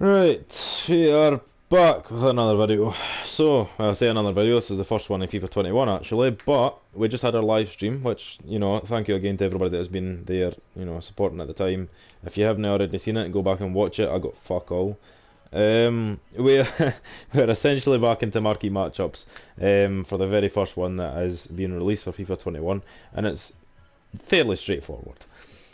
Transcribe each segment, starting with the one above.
Right, we are back with another video. So, I say another video, this is the first one in FIFA 21 actually, but we just had our live stream, which, thank you again to everybody that has been there, supporting at the time. If you haven't already seen it, go back and watch it, I got fuck all. We're essentially back into marquee matchups for the very first one that is being released for FIFA 21, and it's fairly straightforward.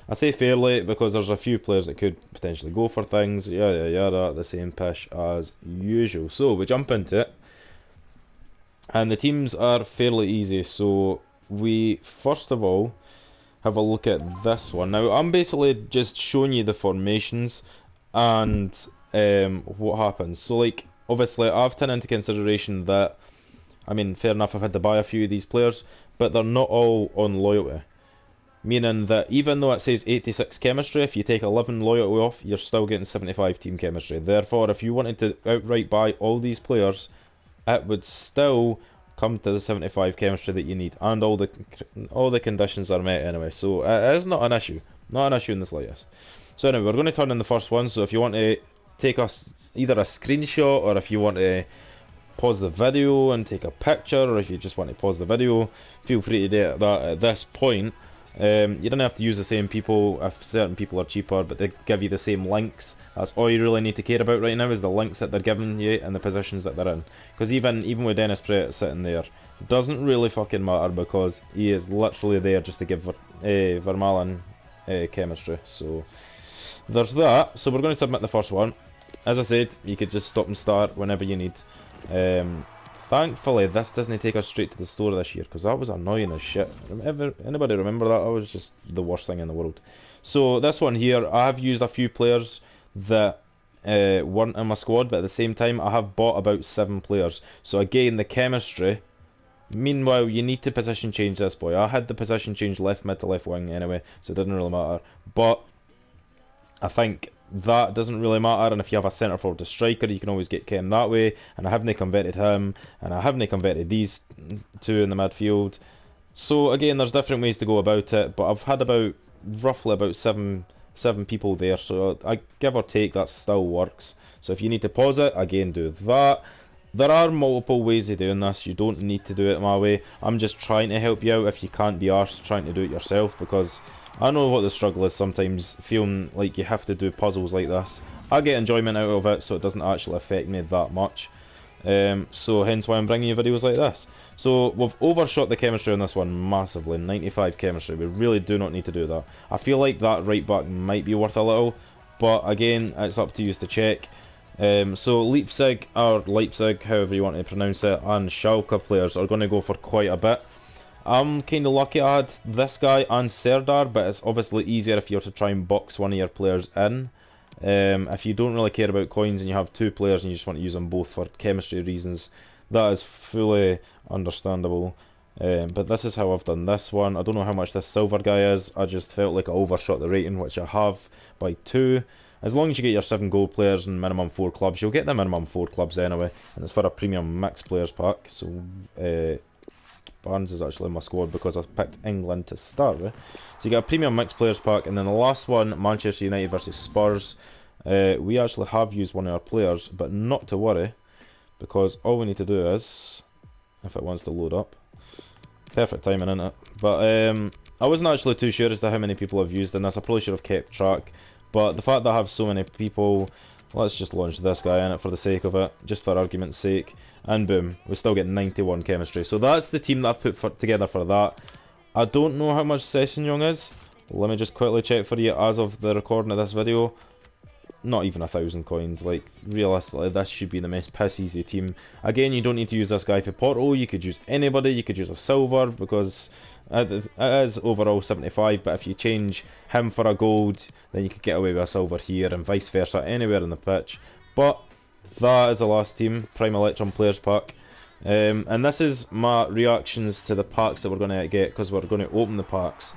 I say fairly because there's a few players that could potentially go for things, yada yada, the same pish as usual. So we jump into it, and the teams are fairly easy. So we first of all have a look at this one. Now I'm basically just showing you the formations and what happens. So like obviously I've taken into consideration that, I mean, fair enough, I've had to buy a few of these players, but they're not all on loyalty. Meaning that even though it says 86 chemistry, if you take 11 loyalty off, you're still getting 75 team chemistry. Therefore, if you wanted to outright buy all these players, it would still come to the 75 chemistry that you need, and all the conditions are met anyway. So it is not an issue, not an issue in the slightest. So anyway, we're going to turn in the first one. So if you want to take us either a screenshot, or if you want to pause the video and take a picture, or if you just want to pause the video, feel free to do that at this point. You don't have to use the same people if certain people are cheaper, but they give you the same links. That's all you really need to care about right now, is the links that they're giving you and the positions that they're in. Because even with Dennis Pratt sitting there, it doesn't really fucking matter, because he is literally there just to give Vermaelen chemistry. So there's that. So we're going to submit the first one. As I said, you could just stop and start whenever you need. Thankfully, this doesn't take us straight to the store this year, because that was annoying as shit. Anybody remember that? That was just the worst thing in the world. So this one here, I have used a few players that weren't in my squad, but at the same time, I have bought about 7 players. So again, the chemistry. Meanwhile, you need to position change this boy. I had the position change left mid to left wing anyway, so it didn't really matter. But I think that doesn't really matter, and if you have a centre forward to striker, you can always get Kem that way. And I haven't converted him, and I haven't converted these two in the midfield. So again, there's different ways to go about it, but I've had roughly about seven people there, so I give or take that still works. So if you need to pause it, again, do that. There are multiple ways of doing this. You don't need to do it my way. I'm just trying to help you out if you can't be arsed trying to do it yourself, because I know what the struggle is sometimes, feeling like you have to do puzzles like this. I get enjoyment out of it, so it doesn't actually affect me that much. So hence why I'm bringing you videos like this. So we've overshot the chemistry on this one massively, 95 chemistry. We really do not need to do that. I feel like that right back might be worth a little, but again, it's up to you to check. So Leipzig, or Leipzig, however you want to pronounce it, and Schalke players are going to go for quite a bit. I'm kind of lucky I had this guy and Serdar, but it's obviously easier if you're to try and box one of your players in. If you don't really care about coins and you have 2 players and you just want to use them both for chemistry reasons, that is fully understandable. But this is how I've done this one. I don't know how much this silver guy is. I just felt like I overshot the rating, which I have by 2. As long as you get your 7 gold players and minimum 4 clubs, you'll get the minimum 4 clubs anyway. And it's for a premium mixed players pack, so Barnes is actually in my squad because I picked England to start with. So you get a premium mixed players pack, and then the last one, Manchester United versus Spurs. We actually have used one of our players, but not to worry, because all we need to do is, if it wants to load up, perfect timing in it. But I wasn't actually too sure as to how many people have used in this. I probably should have kept track, but the fact that I have so many people, let's just launch this guy in it for the sake of it, just for argument's sake. And boom, we still get 91 chemistry. So that's the team that I've put together for that. I don't know how much Sessignon is. Let me just quickly check for you as of the recording of this video. Not even 1,000 coins. Like, realistically, this should be the most piss easy team. Again, you don't need to use this guy for Porto. You could use anybody. You could use a silver, because it is overall 75, but if you change him for a gold, then you could get away with a silver here, and vice versa, anywhere in the pitch. But that is the last team, Prime Electrum Players Pack. And this is my reactions to the packs that we're going to get, because we're going to open the packs.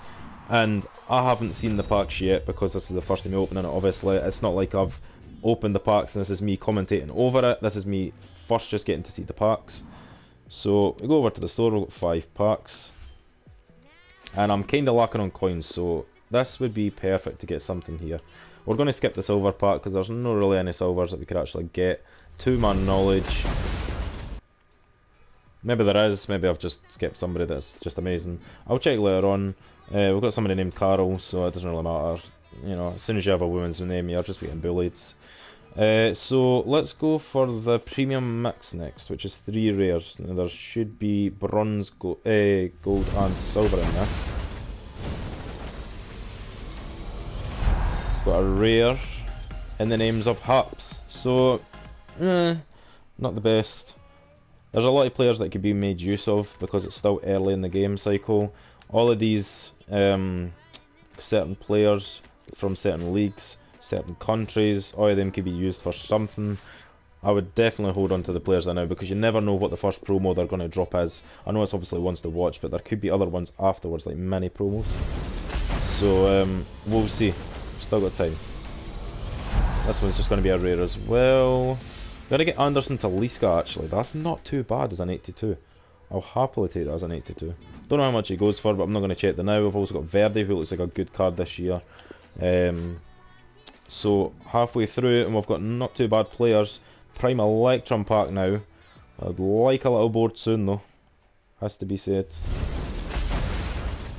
And I haven't seen the packs yet, because this is the first time opening it, obviously. It's not like I've opened the packs and this is me commentating over it. This is me first just getting to see the packs. So we go over to the store, we've got 5 packs. And I'm kind of lacking on coins, so this would be perfect to get something here. We're going to skip the silver pack because there's not really any silvers that we could actually get. 2-man knowledge. Maybe there is, maybe I've just skipped somebody that's just amazing. I'll check later on. We've got somebody named Carol, so it doesn't really matter. You know, as soon as you have a woman's name, you're just getting bullied. So let's go for the premium mix next, which is 3 rares. Now there should be bronze, gold and silver in this. Got a rare in the names of Haps. So, not the best. There's a lot of players that could be made use of because it's still early in the game cycle. All of these certain players from certain leagues, certain countries, all of them could be used for something. I would definitely hold on to the players I know because you never know what the first promo they're going to drop is. I know it's obviously ones to watch, but there could be other ones afterwards, like mini promos. So we'll see. Still got time. This one's just going to be a rare as well. Gotta get Anderson to Liska actually. That's not too bad as an 82. I'll happily take that as an 82. Don't know how much he goes for, but I'm not going to check the now. We've also got Verdi, who looks like a good card this year. So halfway through, and we've got not too bad players. Prime Electrum pack now. I'd like a little board soon though. Has to be said.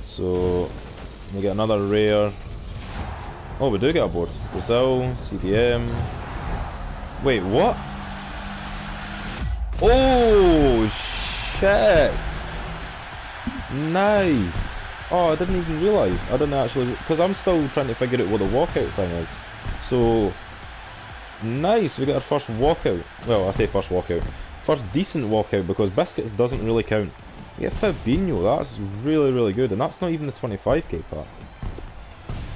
So we get another rare. Oh, we do get a board. Brazil, CDM. Wait, what? Oh, shit. Nice. Oh, I didn't even realise. I didn't actually... Because I'm still trying to figure out what the walkout thing is. So... Nice, we got our first walkout. Well, I say first walkout. First decent walkout, because Biscuits doesn't really count. We get Fabinho, that's really, really good. And that's not even the 25k pack.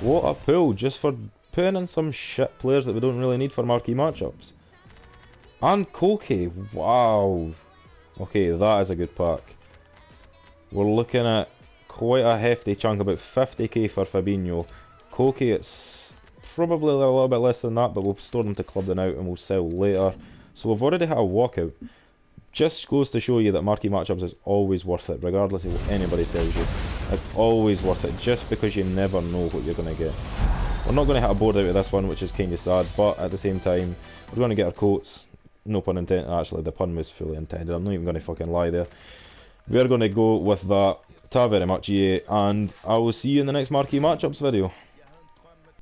What a pull, just for putting in some shit players that we don't really need for marquee matchups. And Koke, wow. Okay, that is a good pack. We're looking at quite a hefty chunk, about 50k for Fabinho. Koke, it's probably a little bit less than that, but we'll store them to club them out and we'll sell later. So we've already had a walkout. Just goes to show you that marquee matchups is always worth it, regardless of what anybody tells you. It's always worth it, just because you never know what you're going to get. We're not going to hit a board out of this one, which is kind of sad, but at the same time, we're going to get our coats. No pun intended. Actually, the pun was fully intended. I'm not even going to fucking lie there. We are going to go with that. Ta very much, EA, and I will see you in the next marquee matchups video.